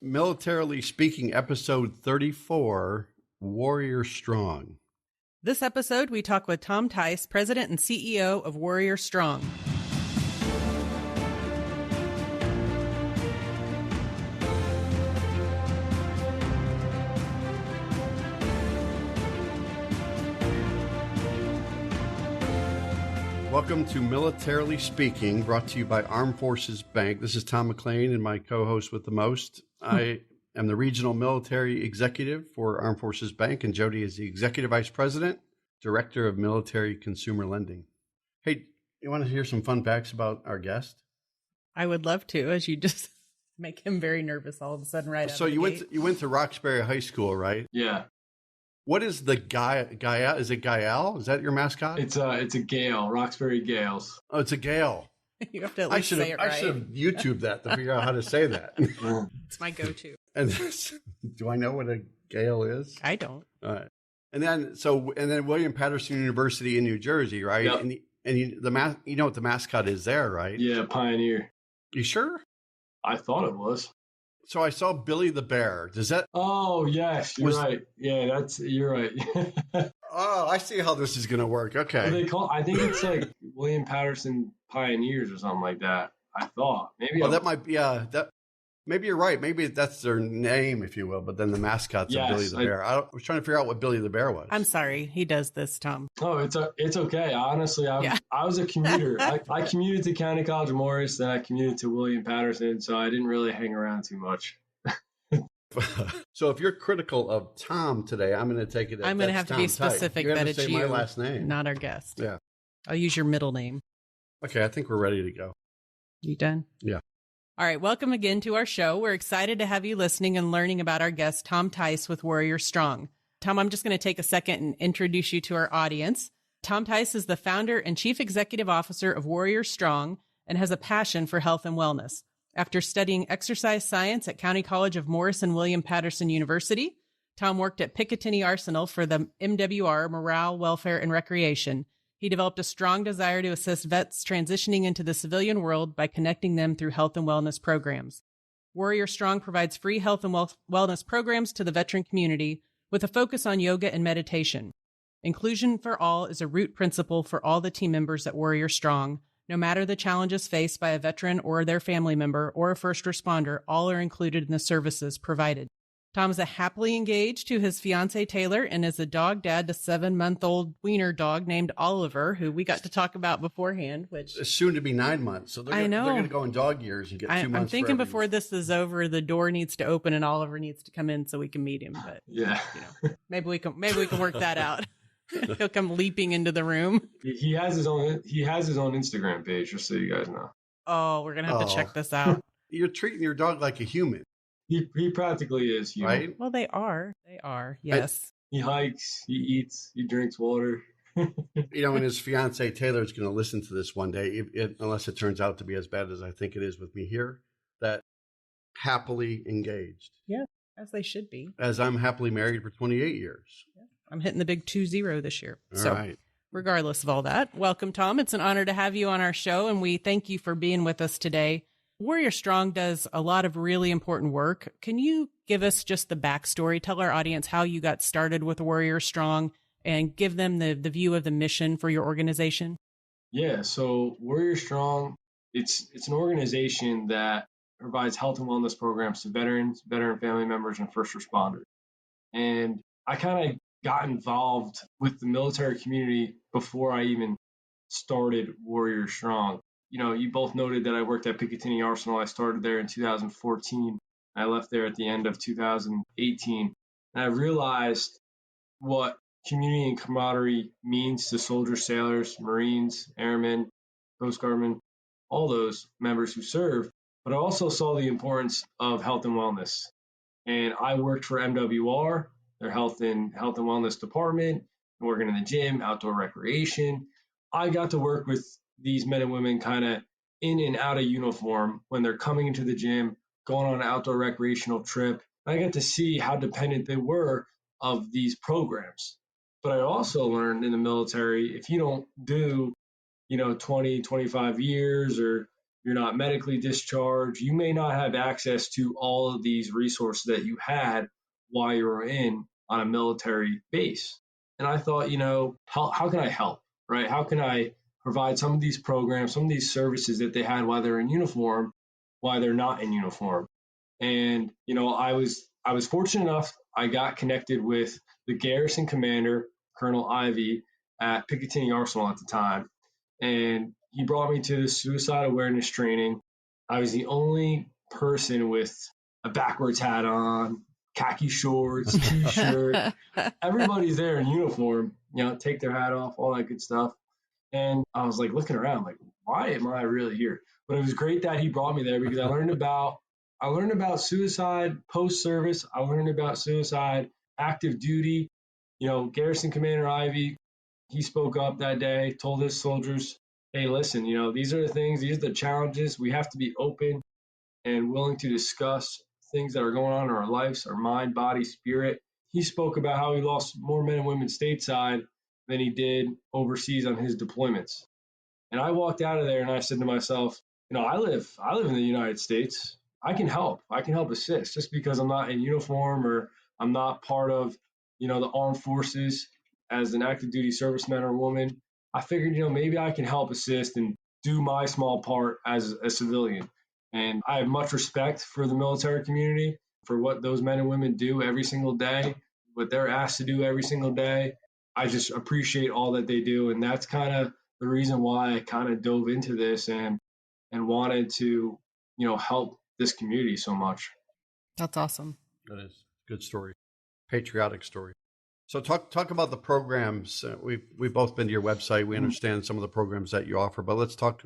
Militarily Speaking, episode 34, Warrior Strong. This episode, we talk with Tom Tice, President and CEO of Warrior Strong. Welcome to Militarily Speaking, brought to you by Armed Forces Bank. This is Tom McLean and my co-host with the most. I am the Regional Military Executive for Armed Forces Bank, and Jodi is the Executive Vice President, Director of Military Consumer Lending. Hey, you want to hear some fun facts about our guest? I would love to, as you just make him very nervous all of a sudden right So out of the gate. you went to Roxbury High School, right? Yeah. What is the Gael? Is it Gael? Is that your mascot? It's a Gale, Roxbury Gales. Oh, it's a Gael. You have to at least say it right. I should have YouTubed that to figure out how to say that. It's my go-to. And do I know what a Gael is? I don't. All right. And then William Patterson University in New Jersey, right? Yep. And you know what the mascot is there, right? Yeah, Pioneer. You sure? I thought it was. So I saw Billy the Bear. Does that? Oh yes, you're right. Yeah, you're right. Oh, I see how this is going to work. Okay. I think it's like William Patterson Pioneers or something like that. I thought maybe. That might be. Maybe you're right. Maybe that's their name, if you will. But then the mascot's Billy the Bear. I was trying to figure out what Billy the Bear was. I'm sorry. He does this, Tom. Oh, it's okay. Honestly, I was a commuter. I commuted to County College of Morris, then I commuted to William Patterson, so I didn't really hang around too much. So if you're critical of Tom today, I'm going to take it. I'm going to have to be specific that it's you, my last name, not our guest. Yeah. I'll use your middle name. Okay, I think we're ready to go. You done? Yeah. All right, welcome again to our show. We're excited to have you listening and learning about our guest, Tom Tice with Warrior Strong. Tom, I'm just going to take a second and introduce you to our audience. Tom Tice is the founder and chief executive officer of Warrior Strong and has a passion for health and wellness. After studying exercise science at County College of Morris and William Patterson University, Tom worked at Picatinny Arsenal for the MWR, Morale, Welfare, and Recreation. He developed a strong desire to assist vets transitioning into the civilian world by connecting them through health and wellness programs. Warrior Strong provides free health and wellness programs to the veteran community with a focus on yoga and meditation. Inclusion for all is a root principle for all the team members at Warrior Strong. No matter the challenges faced by a veteran or their family member or a first responder, all are included in the services provided. Tom is happily engaged to his fiancée, Taylor, and is a dog dad to 7-month-old wiener dog named Oliver, who we got to talk about beforehand, which is soon to be 9 months. So they're going to go in dog years and get 2 months. I'm thinking before this is over, the door needs to open and Oliver needs to come in so we can meet him. But yeah, maybe we can work that out. He'll come leaping into the room. He has his own Instagram page, just so you guys know. Oh, we're gonna have to check this out. You're treating your dog like a human. He practically is human. Right? Well, they are. Yes. He hikes, he eats, he drinks water. And his fiancée Taylor is going to listen to this one day, unless it turns out to be as bad as I think it is with me here, that happily engaged. Yeah, as they should be. As I'm happily married for 28 years. Yeah. I'm hitting the big 2-0 this year. All right. Regardless of all that, welcome, Tom. It's an honor to have you on our show, and we thank you for being with us today. Warrior Strong does a lot of really important work. Can you give us just the backstory? Tell our audience how you got started with Warrior Strong and give them the view of the mission for your organization. Yeah, so Warrior Strong, it's an organization that provides health and wellness programs to veterans, veteran family members, and first responders. And I kind of got involved with the military community before I even started Warrior Strong. You both noted that I worked at Picatinny Arsenal. I started there in 2014. I left there at the end of 2018. And I realized what community and camaraderie means to soldiers, sailors, Marines, airmen, Coast Guardmen, all those members who serve. But I also saw the importance of health and wellness. And I worked for MWR, their health and wellness department, working in the gym, outdoor recreation. I got to work with these men and women kind of in and out of uniform when they're coming into the gym, going on an outdoor recreational trip. I got to see how dependent they were of these programs. But I also learned in the military, if you don't do, 20, 25 years or you're not medically discharged, you may not have access to all of these resources that you had while you were in on a military base. And I thought, how can I help, right? How can I provide some of these programs, some of these services that they had while they're in uniform, while they're not in uniform? And, I was fortunate enough, I got connected with the garrison commander, Colonel Ivy, at Picatinny Arsenal at the time. And he brought me to the suicide awareness training. I was the only person with a backwards hat on, khaki shorts, t-shirt. Everybody's there in uniform, take their hat off, all that good stuff. And I was like looking around, like, why am I really here? But it was great that he brought me there because I learned about suicide post-service. I learned about suicide active duty. Garrison Commander Ivy, he spoke up that day, told his soldiers, hey, listen, these are the things, these are the challenges. We have to be open and willing to discuss things that are going on in our lives, our mind, body, spirit. He spoke about how he lost more men and women stateside than he did overseas on his deployments. And I walked out of there and I said to myself, I live in the United States. I can help assist just because I'm not in uniform or I'm not part of, the armed forces as an active duty serviceman or woman. I figured, maybe I can help assist and do my small part as a civilian. And I have much respect for the military community, for what those men and women do every single day, what they're asked to do every single day. I just appreciate all that they do. And that's kind of the reason why I kind of dove into this and wanted to, help this community so much. That's awesome. That is a good story. Patriotic story. So talk about the programs. We've both been to your website. We understand some of the programs that you offer, but let's talk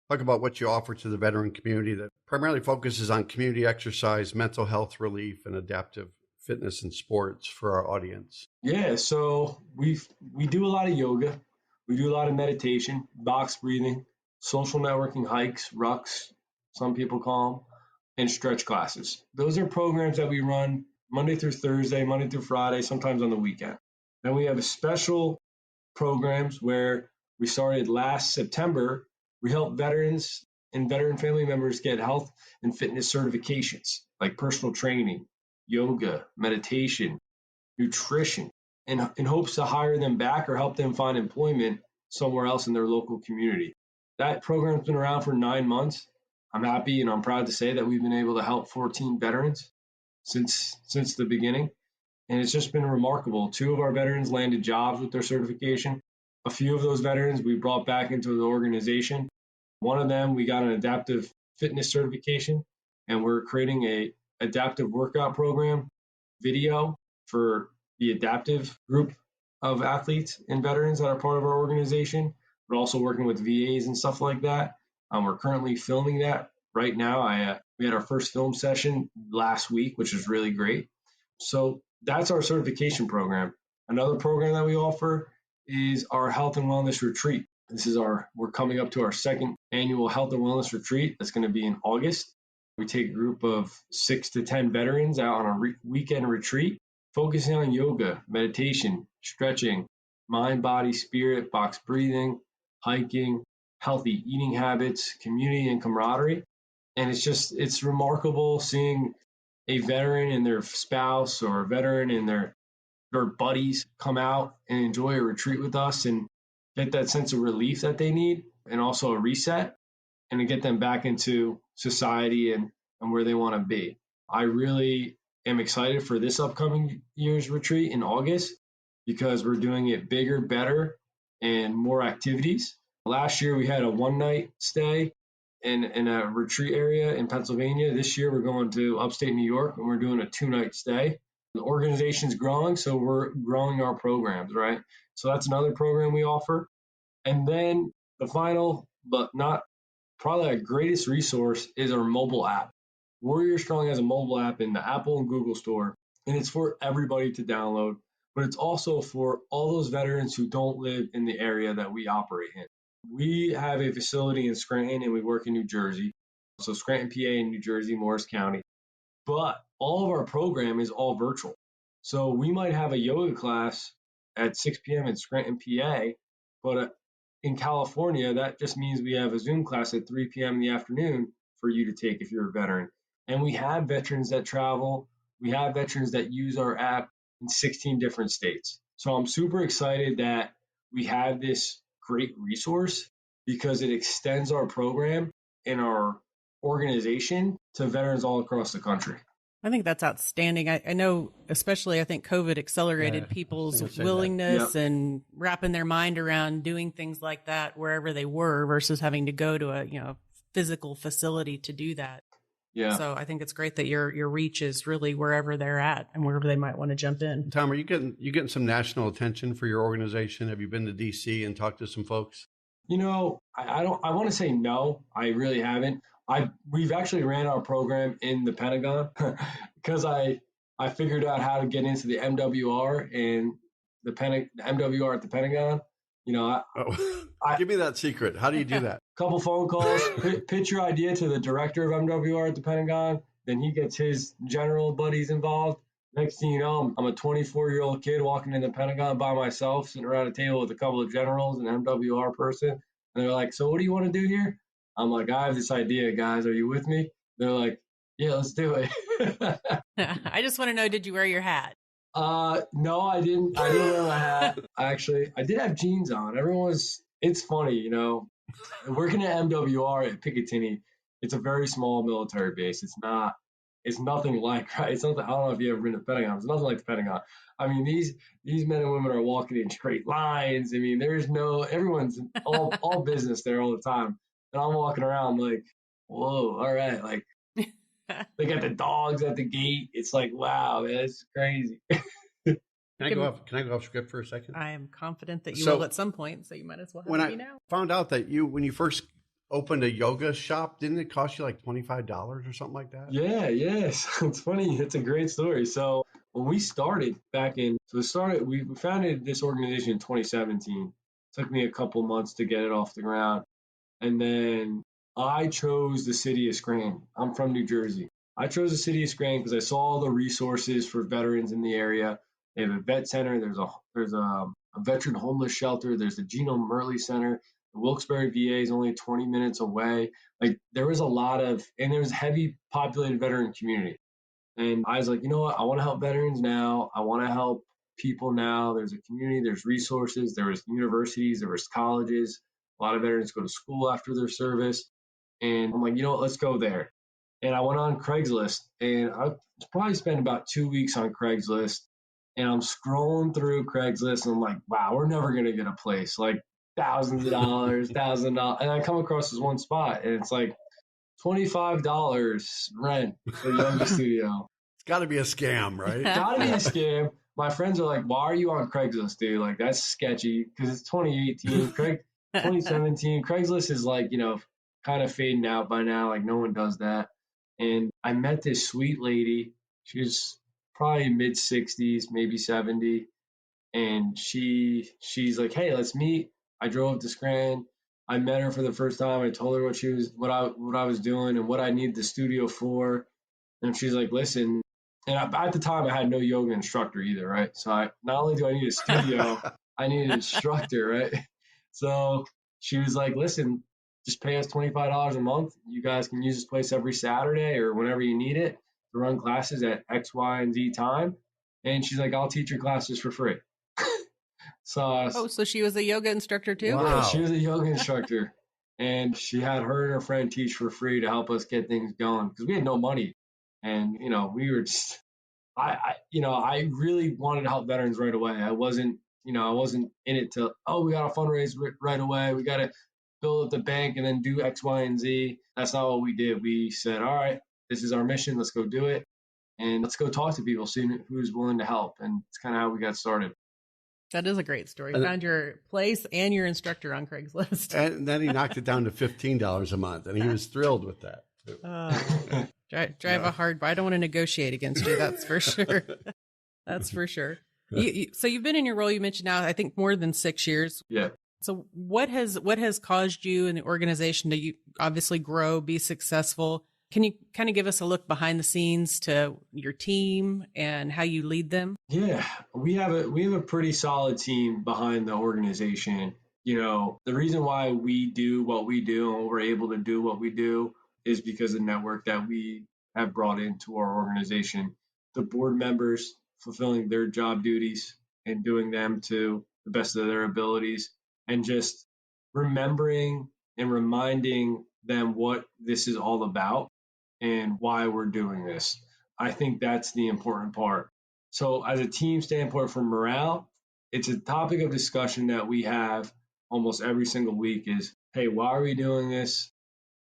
about what you offer to the veteran community that primarily focuses on community exercise, mental health relief, and adaptive fitness and sports for our audience. Yeah, so we do a lot of yoga. We do a lot of meditation, box breathing, social networking, hikes, rucks, some people call them, and stretch classes. Those are programs that we run Monday through Thursday, Monday through Friday, sometimes on the weekend. Then we have special programs where we started last September. We help veterans and veteran family members get health and fitness certifications like personal training, yoga, meditation, nutrition, in hopes to hire them back or help them find employment somewhere else in their local community. That program's been around for 9 months. I'm happy and I'm proud to say that we've been able to help 14 veterans since the beginning. And it's just been remarkable. 2 of our veterans landed jobs with their certification. A few of those veterans we brought back into the organization. One of them, we got an adaptive fitness certification, and we're creating a adaptive workout program video for the adaptive group of athletes and veterans that are part of our organization, but also working with VAs and stuff like that. We're currently filming that right now. We had our first film session last week, which is really great. So that's our certification program. Another program that we offer is our health and wellness retreat. We're coming up to our second annual health and wellness retreat. That's going to be in August. We take a group of 6 to 10 veterans out on a weekend retreat, focusing on yoga, meditation, stretching, mind, body, spirit, box breathing, hiking, healthy eating habits, community and camaraderie. And it's remarkable seeing a veteran and their spouse or a veteran and their buddies come out and enjoy a retreat with us and get that sense of relief that they need and also a reset and to get them back into society and where they want to be. I really am excited for this upcoming year's retreat in August because we're doing it bigger, better, and more activities. Last year we had a 1-night stay in a retreat area in Pennsylvania. This year we're going to upstate New York and we're doing a 2-night stay. The organization's growing, so we're growing our programs, right? So that's another program we offer. And then the final, but not probably our greatest resource, is our mobile app. Warrior Strong has a mobile app in the Apple and Google store, and it's for everybody to download, but it's also for all those veterans who don't live in the area that we operate in. We have a facility in Scranton and we work in New Jersey. So Scranton, PA, and New Jersey, Morris County. But all of our program is all virtual. So we might have a yoga class at 6 p.m. in Scranton, PA, but in California, that just means we have a Zoom class at 3 p.m. in the afternoon for you to take if you're a veteran. And we have veterans that travel. We have veterans that use our app in 16 different states. So I'm super excited that we have this great resource because it extends our program and our organization to veterans all across the country. I think that's outstanding. I know, especially, I think COVID accelerated people's willingness and wrapping their mind around doing things like that wherever they were versus having to go to a physical facility to do that. Yeah. So I think it's great that your reach is really wherever they're at and wherever they might want to jump in. Tom, are you getting some national attention for your organization? Have you been to DC and talked to some folks? I want to say no, I really haven't. We've actually ran our program in the Pentagon because I figured out how to get into the MWR and the MWR at the Pentagon. Give me that secret. How do you do that? Couple phone calls, pitch your idea to the director of MWR at the Pentagon. Then he gets his general buddies involved. Next thing you know, I'm a 24-year-old kid walking in the Pentagon by myself, sitting around a table with a couple of generals and an MWR person. And they're like, "So what do you want to do here?" I'm like, "I have this idea, guys. Are you with me?" They're like, "Yeah, let's do it." I just want to know, did you wear your hat? No, I didn't. I didn't wear my hat. Actually, I did have jeans on. It's funny, working at MWR at Picatinny, it's a very small military base. It's nothing like, right? It's nothing, I don't know if you've ever been to the Pentagon. It's nothing like the Pentagon. I mean, these men and women are walking in straight lines. I mean, everyone's all business there all the time. And I'm walking around like, whoa, all right. Like, they got the dogs at the gate. It's like, wow, man, it's crazy. Can I go off script for a second? I am confident that you will at some point, so you might as well have me now. When I found out that when you first opened a yoga shop, didn't it cost you like $25 or something like that? Yeah, yes. It's funny. It's a great story. So when we started we founded this organization in 2017. It took me a couple months to get it off the ground. And then I chose the city of Scranton. I'm from New Jersey. I chose the city of Scranton because I saw all the resources for veterans in the area. They have a vet center. There's a veteran homeless shelter. There's the Gino Murley Center. The Wilkes-Barre VA is only 20 minutes away. Like, there was and there was a heavy populated veteran community. And I was like, you know what? I want to help veterans now. I want to help people now. There's a community. There's resources. There was universities. There was colleges. A lot of veterans go to school after their service. And I'm like, you know what? Let's go there. And I went on Craigslist, and I probably spent about 2 weeks on Craigslist. And I'm scrolling through Craigslist, and I'm like, wow, we're never going to get a place. Like, thousands of dollars, $1,000. And I come across this one spot, and it's like $25 rent for yoga studio. It's got to be a scam, right? Got to be a scam. My friends are like, why are you on Craigslist, dude? Like, that's sketchy because it's 2018. 2017. Craigslist is like, kind of fading out by now. Like, no one does that. And I met this sweet lady. She was probably mid 60s, maybe 70. And she's like, hey, let's meet. I drove to Scranton. I met her for the first time. I told her what I was doing and what I need the studio for. And she's like, listen. And at the time, I had no yoga instructor either, right? So not only do I need a studio, I need an instructor, right? So she was like, listen, just pay us $25 a month. You guys can use this place every Saturday or whenever you need it to run classes at X, Y, and Z time. And she's like, I'll teach your classes for free. So she was a yoga instructor too? Wow. Yeah, she was a yoga instructor. And she had her and her friend teach for free to help us get things going because we had no money. And, we were just, I really wanted to help veterans right away. I wasn't in it to, we got to fundraise right away. We got to build up the bank and then do X, Y, and Z. That's not what we did. We said, all right, this is our mission. Let's go do it. And let's go talk to people, see who's willing to help. And it's kind of how we got started. That is a great story. Found your place and your instructor on Craigslist. And then he knocked it down to $15 a month, and he was thrilled with that. Drive a hard, I don't want to negotiate against you. That's for sure. That's for sure. So you've been in your role, you mentioned now, I think more than 6 years. Yeah. So what has caused you and the organization to obviously grow, be successful? Can you kind of give us a look behind the scenes to your team and how you lead them? Yeah, we have a pretty solid team behind the organization. The reason why we do what we do and we're able to do what we do is because of the network that we have brought into our organization. The board members fulfilling their job duties and doing them to the best of their abilities, and just remembering and reminding them what this is all about and why we're doing this. I think that's the important part. So, as a team standpoint for morale, it's a topic of discussion that we have almost every single week is, hey, why are we doing this?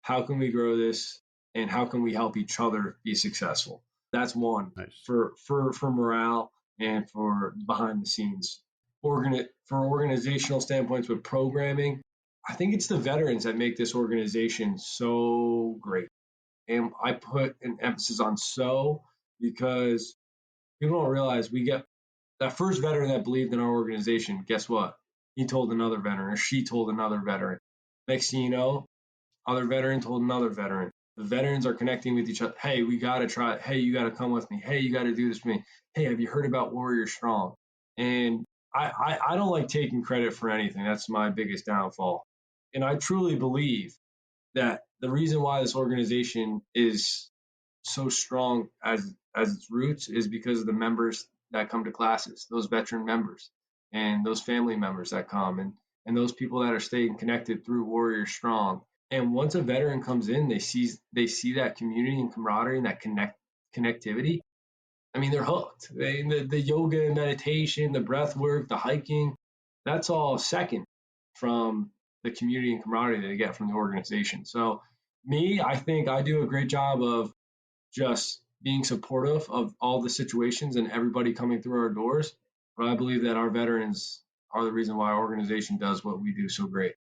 How can we grow this? And how can we help each other be successful? That's one. Nice. For morale and for behind the scenes. For organizational standpoints with programming, I think it's the veterans that make this organization so great. And I put an emphasis on so because people don't realize we get that first veteran that believed in our organization. Guess what? He told another veteran, or she told another veteran. Next thing you know, other veteran told another veteran. The veterans are connecting with each other. Hey, we got to try it. Hey, you got to come with me. Hey, you got to do this with me. Hey, have you heard about Warrior Strong? And I don't like taking credit for anything. That's my biggest downfall. And I truly believe that the reason why this organization is so strong as its roots is because of the members that come to classes, those veteran members and those family members that come and those people that are staying connected through Warrior Strong. And once a veteran comes in, they see that community and camaraderie and that connectivity. I mean, they're hooked. The yoga and meditation, the breath work, the hiking, that's all second from the community and camaraderie that they get from the organization. So I think I do a great job of just being supportive of all the situations and everybody coming through our doors. But I believe that our veterans are the reason why our organization does what we do so great.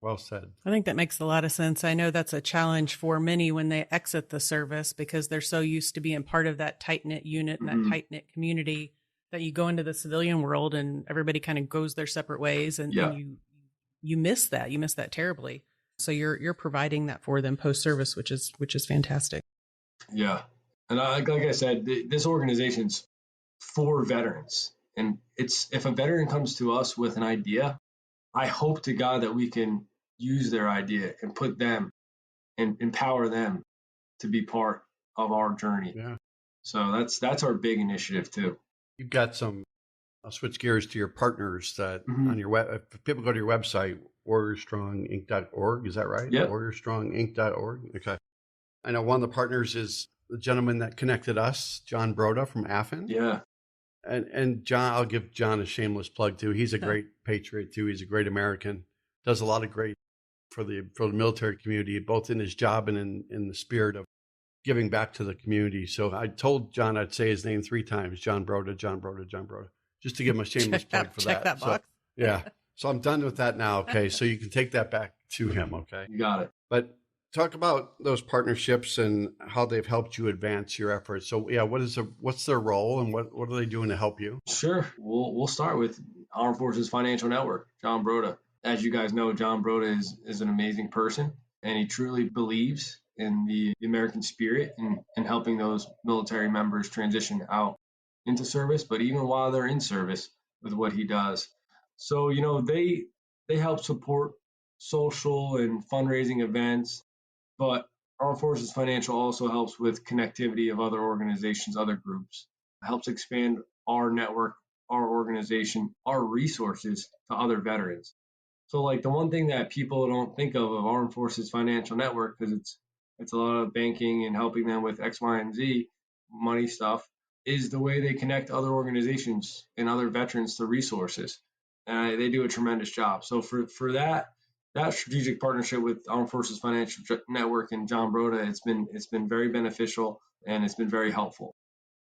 Well said. I think that makes a lot of sense. I know that's a challenge for many when they exit the service because they're so used to being part of that tight-knit unit and that tight-knit community that you go into the civilian world and everybody kind of goes their separate ways and you miss that. You miss that terribly. So you're providing that for them post-service, which is fantastic. Yeah. And like I said, this organization's for veterans. And if a veteran comes to us with an idea, I hope to God that we can use their idea and put them and empower them to be part of our journey. Yeah. So that's our big initiative too. You've got I'll switch gears to your partners that on your web, if people go to your website, warriorstronginc.org, is that right? Yep. warriorstronginc.org. Okay. I know one of the partners is the gentleman that connected us, John Broda from Athens. Yeah. And John, I'll give John a shameless plug too. He's a great patriot too. He's a great American. Does a lot of great for the military community, both in his job and in the spirit of giving back to the community. So I told John I'd say his name 3 times: John Broda, John Broda, John Broda, just to give him a shameless plug for that. Check that box. So, yeah. So I'm done with that now. Okay. So you can take that back to him. Okay. You got it. But talk about those partnerships and how they've helped you advance your efforts. So yeah, what's their role and what are they doing to help you? Sure. We'll start with Armed Forces Financial Network, John Broda. As you guys know, John Broda is an amazing person, and he truly believes in the American spirit and helping those military members transition out into service, but even while they're in service with what he does. So, they help support social and fundraising events, but Armed Forces Financial also helps with connectivity of other organizations, other groups. It helps expand our network, our organization, our resources to other veterans. So like the one thing that people don't think of Armed Forces Financial Network, because it's a lot of banking and helping them with X, Y, and Z money stuff, is the way they connect other organizations and other veterans to resources. And they do a tremendous job. So for that strategic partnership with Armed Forces Financial Network and John Broda, it's been very beneficial and it's been very helpful.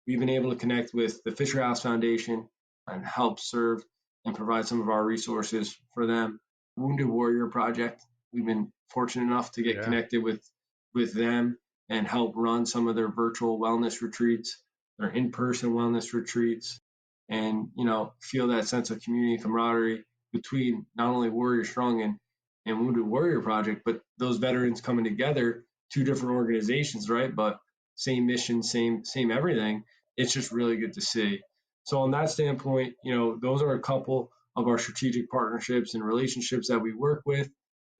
We've been able to connect with the Fisher House Foundation and help serve and provide some of our resources for them. Wounded Warrior Project, we've been fortunate enough to get connected with them and help run some of their virtual wellness retreats, their in-person wellness retreats, and feel that sense of community camaraderie between not only Warrior Strong and Wounded Warrior Project, but those veterans coming together, 2 different organizations, right? But same mission, same everything. It's just really good to see. So on that standpoint, those are a couple of our strategic partnerships and relationships that we work with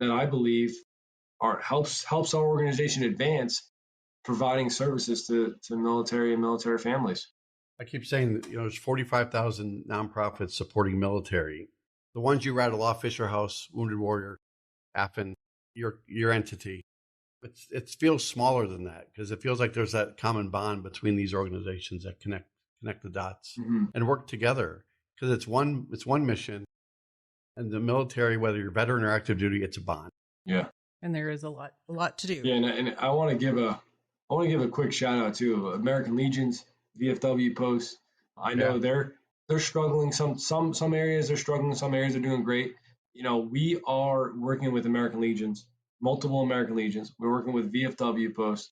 that I believe helps our organization advance providing services to military and military families. I keep saying that, there's 45,000 nonprofits supporting military. The ones you rattle off, Fisher House, Wounded Warrior, AFN, your entity, it feels smaller than that because it feels like there's that common bond between these organizations that connect the dots and work together because it's one mission. And the military, whether you're veteran or active duty, it's a bond. Yeah. And there is a lot to do. Yeah, and I want to give a quick shout out to American Legion's VFW post. I know they're struggling. Some areas they're struggling. Some areas they're doing great. We are working with American Legions, multiple American Legions. We're working with VFW posts.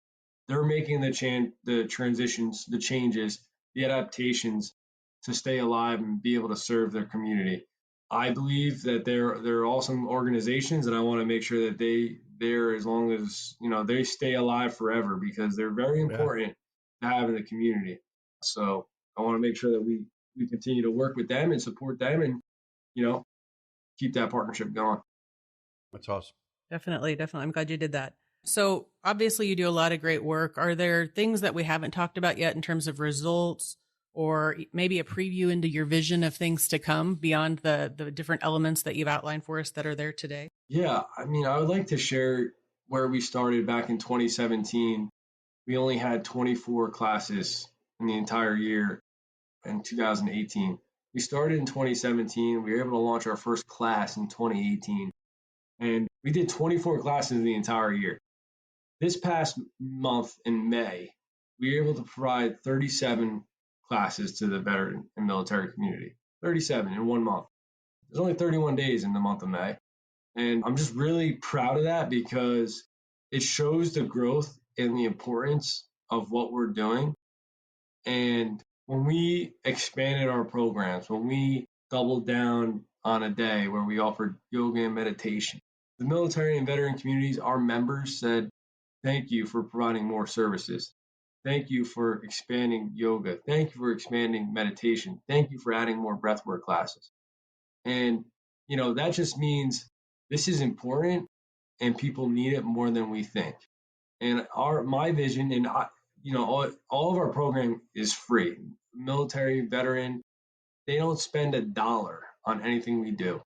They're making the transitions, the changes, the adaptations to stay alive and be able to serve their community. I believe that they're awesome organizations, and I want to make sure that they're as long as they stay alive forever because they're very important to have in the community. So I want to make sure that we continue to work with them and support them, and keep that partnership going. That's awesome. Definitely. I'm glad you did that. So obviously you do a lot of great work. Are there things that we haven't talked about yet in terms of results? Or maybe a preview into your vision of things to come beyond the different elements that you've outlined for us that are there today? Yeah, I would like to share where we started back in 2017. We only had 24 classes in the entire year in 2018. We started in 2017. We were able to launch our first class in 2018. And we did 24 classes the entire year. This past month in May, we were able to provide 37 classes to the veteran and military community. 37 in 1 month. There's only 31 days in the month of May. And I'm just really proud of that because it shows the growth and the importance of what we're doing. And when we expanded our programs, when we doubled down on a day where we offered yoga and meditation, the military and veteran communities, our members said, thank you for providing more services. Thank you for expanding yoga. Thank you for expanding meditation. Thank you for adding more breathwork classes. And, that just means this is important and people need it more than we think. And my vision and, all of our program is free. Military, veteran, they don't spend $1 on anything we do.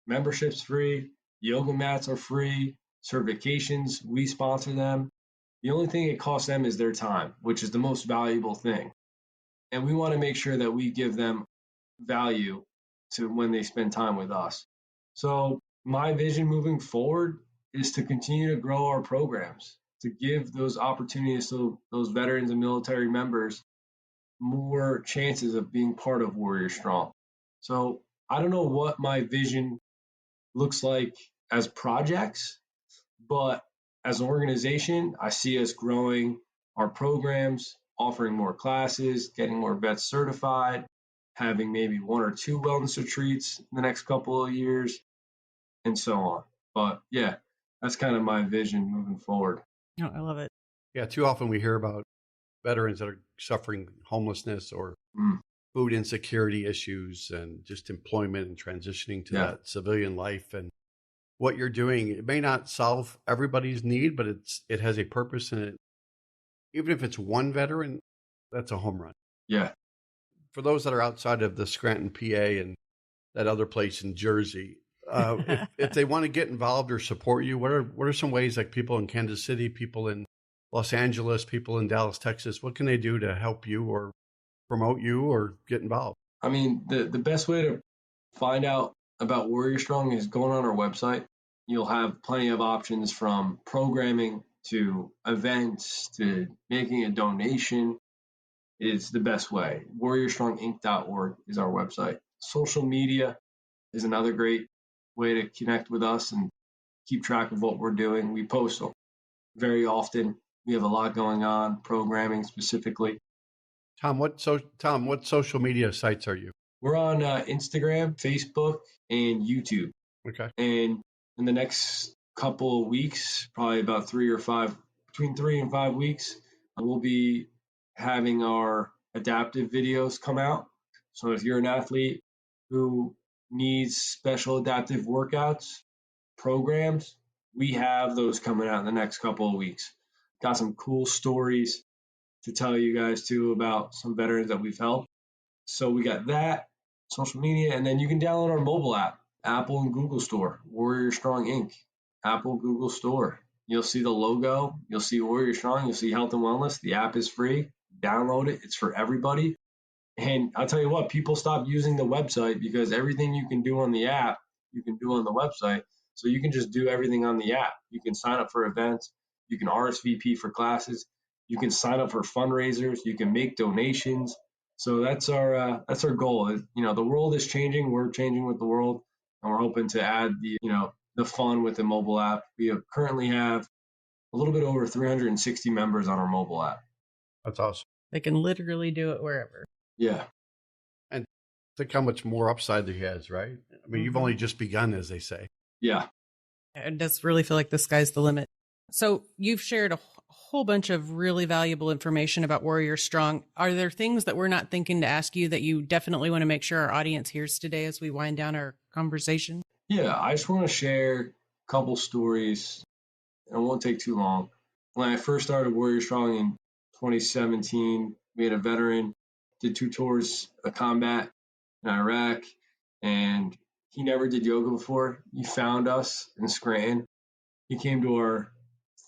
Membership's free. Yoga mats are free. Certifications, we sponsor them. The only thing it costs them is their time, which is the most valuable thing. And we want to make sure that we give them value to when they spend time with us. So my vision moving forward is to continue to grow our programs, to give those opportunities to those veterans and military members more chances of being part of Warrior Strong. So I don't know what my vision looks like as projects, but as an organization, I see us growing our programs, offering more classes, getting more vets certified, having maybe 1 or 2 wellness retreats in the next couple of years, and so on. But yeah, that's kind of my vision moving forward. Oh, I love it. Yeah, too often we hear about veterans that are suffering homelessness or food insecurity issues and just employment and transitioning to that civilian life. And what you're doing, it may not solve everybody's need, but it has a purpose in it. Even if it's one veteran, that's a home run. Yeah. For those that are outside of the Scranton, PA, and that other place in Jersey, if they want to get involved or support you, what are some ways, like people in Kansas City, people in Los Angeles, people in Dallas, Texas, what can they do to help you or promote you or get involved? The best way to find out about Warrior Strong is going on our website. You'll have plenty of options from programming to events to making a donation. Is the best way. WarriorStrongInc.org is our website. Social media is another great way to connect with us and keep track of what we're doing. We post very often. We have a lot going on, programming specifically. Tom, what social media sites are you? We're on Instagram, Facebook, and YouTube. Okay. And in the next couple of weeks, probably about between 3 and 5 weeks, we'll be having our adaptive videos come out. So if you're an athlete who needs special adaptive workouts, programs, we have those coming out in the next couple of weeks. Got some cool stories to tell you guys too about some veterans that we've helped. So we got that, social media, and then you can download our mobile app, Apple and Google Store, Warrior Strong Inc. Apple, Google Store. You'll see the logo, you'll see Warrior Strong, you'll see health and wellness. The app is free. Download it. It's for everybody. And I'll tell you what, people stop using the website because everything you can do on the app, you can do on the website. So you can just do everything on the app. You can sign up for events. You can RSVP for classes. You can sign up for fundraisers. You can make donations. So that's our goal. You know, the world is changing. We're changing with the world, and we're hoping to add the fun with the mobile app. We currently have a little bit over 360 members on our mobile app. That's awesome. They can literally do it wherever. Yeah. And think how much more upside there is, right? I mean, you've only just begun, as they say. Yeah. It does really feel like the sky's the limit. So you've shared a whole bunch of really valuable information about Warrior Strong. Are there things that we're not thinking to ask you that you definitely want to make sure our audience hears today as we wind down our conversation? Yeah, I just want to share a couple stories. It won't take too long. When I first started Warrior Strong in 2017, we had a veteran, did 2 tours of combat in Iraq, and he never did yoga before. He found us in Scranton. He came to our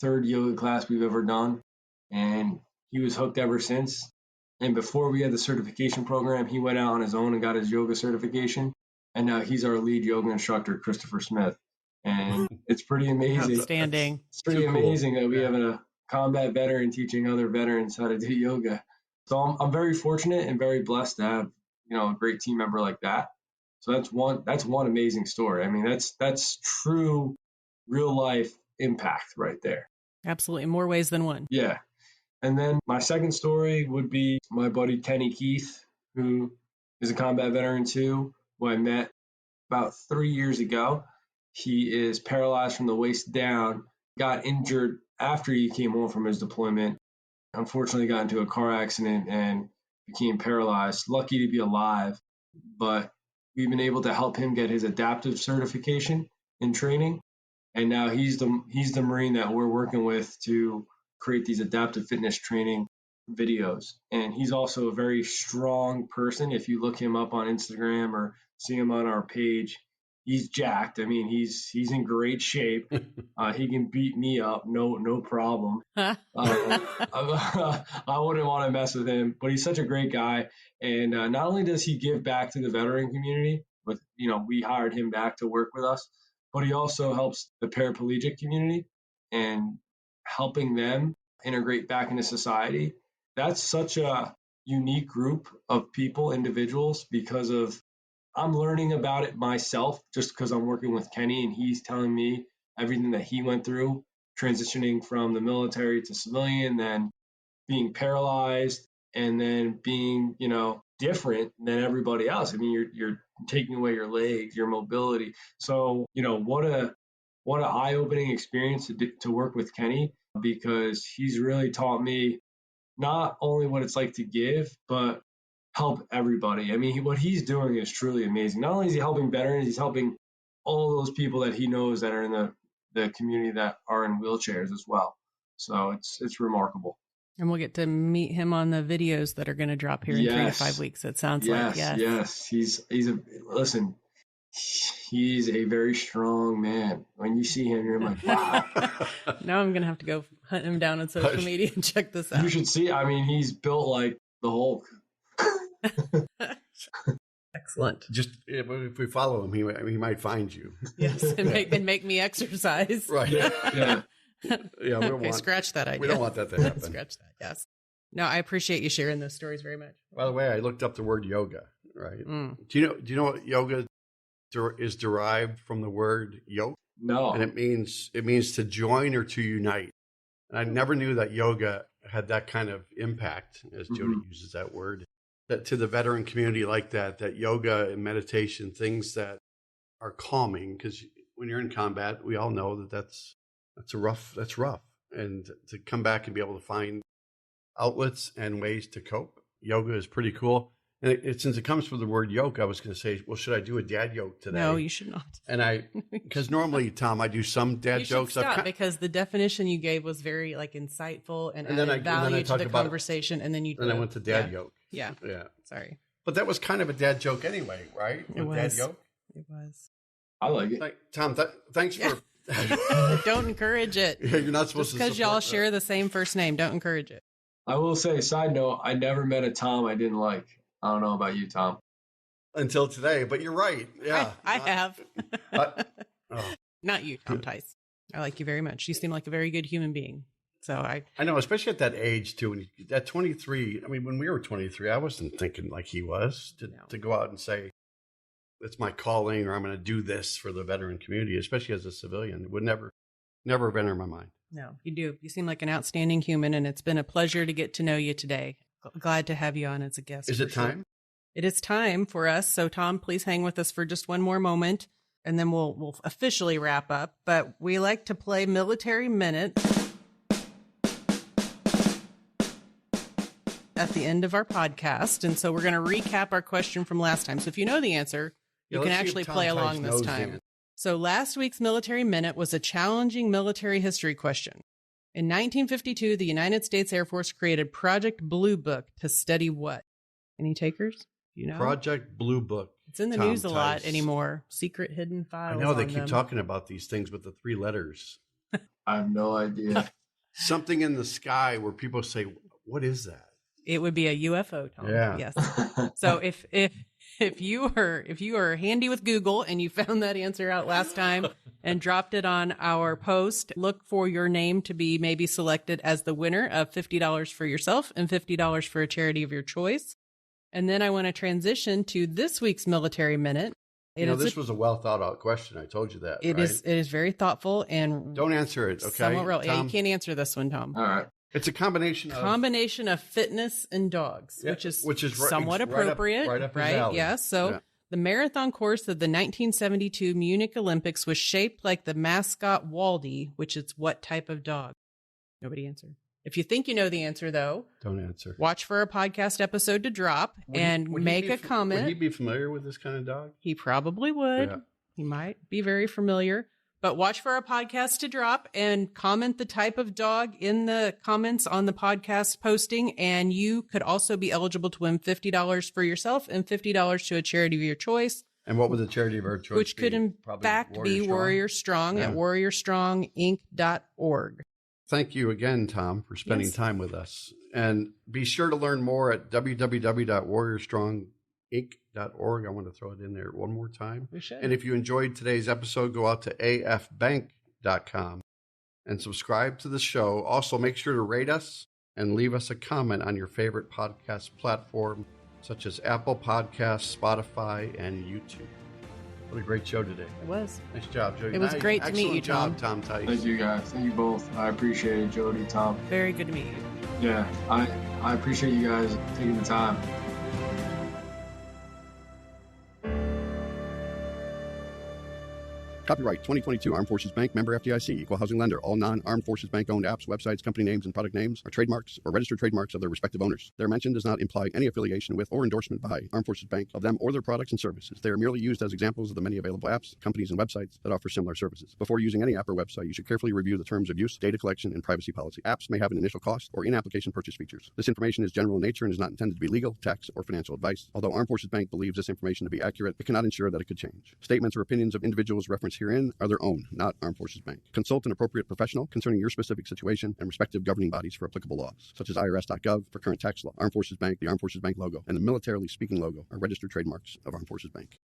3rd yoga class we've ever done, and he was hooked ever since. And before we had the certification program, he went out on his own and got his yoga certification. And now he's our lead yoga instructor, Christopher Smith. And it's pretty amazing. Outstanding. It's pretty amazing that we have a combat veteran teaching other veterans how to do yoga. So I'm very fortunate and very blessed to have, a great team member like that. So that's one amazing story. I mean, that's true real life impact right there. Absolutely. More ways than one. Yeah. And then my second story would be my buddy Kenny Keith, who is a combat veteran too, who I met about 3 years ago. He is paralyzed from the waist down, got injured after he came home from his deployment. Unfortunately, got into a car accident and became paralyzed. Lucky to be alive, but we've been able to help him get his adaptive certification in training. And now he's the Marine that we're working with to create these adaptive fitness training videos. And he's also a very strong person. If you look him up on Instagram or see him on our page, he's jacked. I mean, he's in great shape. He can beat me up, no problem. I wouldn't want to mess with him, but he's such a great guy. And not only does he give back to the veteran community, but we hired him back to work with us, but he also helps the paraplegic community and helping them integrate back into society. That's such a unique group of people, individuals, because of I'm learning about it myself just because I'm working with Kenny and he's telling me everything that he went through, transitioning from the military to civilian, then being paralyzed, and then being, different than everybody else. I mean, you're taking away your legs, your mobility. So, what an eye-opening experience to work with Kenny, because he's really taught me not only what it's like to give, but help everybody. I mean, what he's doing is truly amazing. Not only is he helping veterans, he's helping all those people that he knows that are in the community that are in wheelchairs as well. So it's remarkable. And we'll get to meet him on the videos that are going to drop here in 3 to 5 weeks. It sounds like, yes. He's a very strong man. When you see him, you're like, wow. Now I'm going to have to go hunt him down on social media and check this out. You should see. I mean, he's built like the Hulk. Excellent. Just if we follow him, he might find you. Yes, and make me exercise. Right. Yeah. Yeah, okay, scratch that idea. We don't want that to happen. Scratch that, yes. No, I appreciate you sharing those stories very much. By the way, I looked up the word yoga, right? Do you know what yoga is derived from the word yoke? No. And it means to join or to unite. And I never knew that yoga had that kind of impact, as Jodi uses that word, that to the veteran community like that yoga and meditation, things that are calming, because when you're in combat, we all know that's rough. And to come back and be able to find outlets and ways to cope, yoga is pretty cool. And since it comes from the word yoke, I was going to say, well, should I do a dad yoke today? No, you should not. And because normally, Tom, I do some dad jokes. Because the definition you gave was very like insightful and then added value to the conversation. And then I went to dad yoke. Yeah. Yeah. Sorry. But that was kind of a dad joke anyway, right? It was. Dad yoke. It was. I like it. Tom, thanks for. Don't encourage it. Yeah, you're not supposed to. Because y'all share the same first name. Don't encourage it. I will say, side note, I never met a Tom I didn't like. I don't know about you, Tom. Until today, but you're right. Yeah. I have. Oh. Not you, Tom Tice. I like you very much. You seem like a very good human being. So I know, especially at that age too. When at 23, I mean, when we were 23, I wasn't thinking like he was to go out and say, it's my calling, or I'm going to do this for the veteran community, especially as a civilian. It would never have entered my mind. No, you do. You seem like an outstanding human, and it's been a pleasure to get to know you today. Glad to have you on as a guest. Is it time? Sure. It is time for us. So, Tom, please hang with us for just one more moment, and then we'll officially wrap up. But we like to play Military Minute at the end of our podcast. And so we're going to recap our question from last time. So if you know the answer, you can actually play along this time. So last week's Military Minute was a challenging military history question. In 1952, the United States Air Force created Project Blue Book to study what? Any takers? You know? Project Blue Book. It's in the news a lot anymore. Secret hidden files. I know they keep talking about these things with the 3 letters. I have no idea. Something in the sky where people say, what is that? It would be a UFO, Tom. Yeah. Yes. So if you are handy with Google and you found that answer out last time and dropped it on our post, look for your name to be maybe selected as the winner of $50 for yourself and $50 for a charity of your choice. And then I want to transition to this week's Military Minute. This was a well thought out question. I told you that. It is very thoughtful and don't answer it. Okay. Somewhat real. Yeah, you can't answer this one, Tom. All right. It's a combination of fitness and dogs, yeah, which is right somewhat appropriate, right? Yeah. So the marathon course of the 1972 Munich Olympics was shaped like the mascot Waldy, which is what type of dog? Nobody answered. If you think you know the answer, though, don't answer. Watch for a podcast episode to drop and make a comment. Would he be familiar with this kind of dog? He probably would. Yeah. He might be very familiar. But watch for our podcast to drop and comment the type of dog in the comments on the podcast posting. And you could also be eligible to win $50 for yourself and $50 to a charity of your choice. And what would the charity of our choice Which could in fact be Warrior Strong at warriorstronginc.org. Thank you again, Tom, for spending time with us. And be sure to learn more at www.warriorstronginc.org. I want to throw it in there one more time. We should. And if you enjoyed today's episode, go out to afbank.com and subscribe to the show. Also, make sure to rate us and leave us a comment on your favorite podcast platform, such as Apple Podcasts, Spotify, and YouTube. What a great show today. It was. Nice job, Jodi. It was great to meet you, Tom. Excellent job, Tom Tice. Thank you, guys. Thank you both. I appreciate it, Jodi, Tom. Very good to meet you. Yeah, I appreciate you guys taking the time. Copyright 2022 Armed Forces Bank, member FDIC, equal housing lender. All non-Armed Forces Bank owned apps, websites, company names, and product names are trademarks or registered trademarks of their respective owners. Their mention does not imply any affiliation with or endorsement by Armed Forces Bank of them or their products and services. They are merely used as examples of the many available apps, companies, and websites that offer similar services. Before using any app or website, you should carefully review the terms of use, data collection, and privacy policy. Apps may have an initial cost or in-application purchase features. This information is general in nature and is not intended to be legal, tax, or financial advice. Although Armed Forces Bank believes this information to be accurate, it cannot ensure that it could change. Statements or opinions of individuals referenced herein are their own, not Armed Forces Bank. Consult an appropriate professional concerning your specific situation and respective governing bodies for applicable laws, such as IRS.gov for current tax law. Armed Forces Bank, the Armed Forces Bank logo, and the Militarily Speaking logo are registered trademarks of Armed Forces Bank.